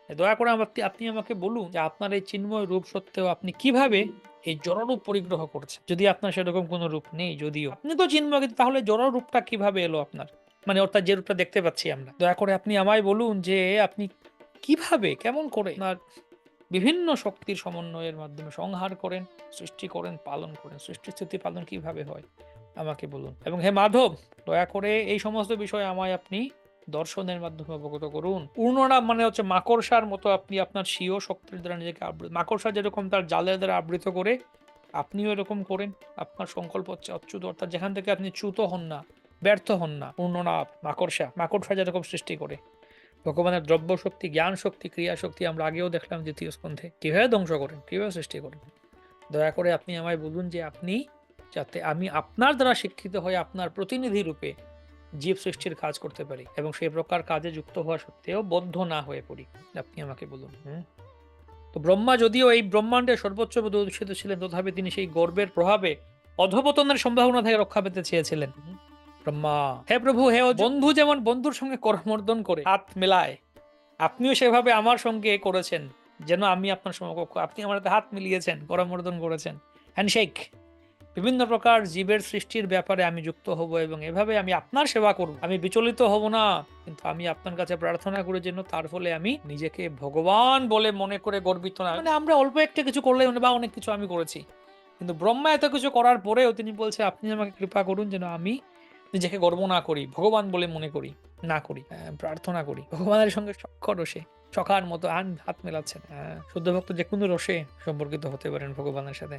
দয়া করে আপনি আমাকে বলুন যে আপনার এই চিন্ময় রূপ সত্ত্বেও আপনি কিভাবে এই জড়রূপ পরিগ্রহ করছেন? যদি আপনার সেরকম কোনো রূপ নেই যদিও। আপনি তো চিন্ময়, কিন্তু তাহলে জড় রূপটা কিভাবে এলো আপনার? মানে অর্থাৎ যে রূপটা দেখতে পাচ্ছি আমরা। দয়া করে আপনি আমায় বলুন যে আপনি কিভাবে, কেমন করে আপনার বিভিন্ন শক্তির সমন্বয়ের মাধ্যমে সংহার করেন, সৃষ্টি করেন, পালন করেন। সৃষ্টি, স্থিতি, পালন কিভাবে হয়? আমাকে বলুন। এবং হে মাধব, দয়া করে এই সমস্ত বিষয়ে আমায় আপনি দর্শনের মাধ্যমে অবগত করুন। পূর্ণনাম মানে হচ্ছে মাকড়সার মতো আপনি আপনার স্বীয় শক্তির দ্বারা নিজেকে মাকড়সা যেরকম তার জালের দ্বারা আবৃত করে, আপনিও এরকম করেন। আপনার সংকল্প হচ্ছে অচ্যুত, অর্থাৎ যেখান থেকে আপনি চ্যুত হন না, ব্যর্থ হন না। পূর্ণনাভ মাকড়সা যেরকম সৃষ্টি করে, ভগবানের দ্রব্য শক্তি, জ্ঞান শক্তি, ক্রিয়া শক্তি আমরা আগেও দেখলাম দ্বিতীয় স্কন্ধে কিভাবে ধ্বংস করেন, কিভাবে সৃষ্টি করেন। দয়া করে আপনি আমায় বলুন যে আপনি, যাতে আমি আপনার দ্বারা শিক্ষিত হয়ে আপনার প্রতিনিধি রূপে জীব সৃষ্টির কাজ করতে পারি এবং সেই প্রকার কাজে যুক্ত হওয়া সত্ত্বেও বদ্ধ না হয়ে পড়ি, আপনি আমাকে বলুন। তো ব্রহ্মা যদিও এই ব্রহ্মাণ্ডের সর্বোচ্চ পদে অধিষ্ঠিত ছিলেন, তথাপি তিনি সেই গর্বের প্রভাবে অধঃপতনের সম্ভাবনা থেকে রক্ষা পেতে চেয়েছিলেন। ব্রহ্মা, হে প্রভু, হে বন্ধু যেমন বন্ধুর সঙ্গে করমর্দন করে হাত মেলায়, আপনিও সেভাবে আমার সঙ্গে করেছেন, যেন আমি আপনার সমকক্ষ। আপনি আমার হাতে হাত মিলিয়েছেন, করমর্দন করেছেন, হ্যান্ডশেক। বিভিন্ন প্রকার জীবের সৃষ্টির ব্যাপারে আমি যুক্ত হব এবং এভাবে আমি আপনার সেবা করব। আমি বিচলিত হব না, কিন্তু আমি আপনার কাছে প্রার্থনা করি যেন তার ফলে আমি নিজেকে ভগবান বলে মনে করে গর্বিত না। মানে আমরা অল্প একটা কিছু করলে বা অনেক কিছু আমি করেছি, কিন্তু ব্রহ্মা এত কিছু করার পরেও তিনি বলছে আপনি আমাকে কৃপা করুন যেন আমি নিজেকে গর্ব না করি, ভগবান বলে মনে করি না করি। প্রার্থনা করি ভগবানের সঙ্গে সখ্য রসে, সখার মতো হাত মেলাচ্ছেন। শুদ্ধ ভক্ত যে কোনো রসে সম্পর্কিত হতে পারেন ভগবানের সাথে।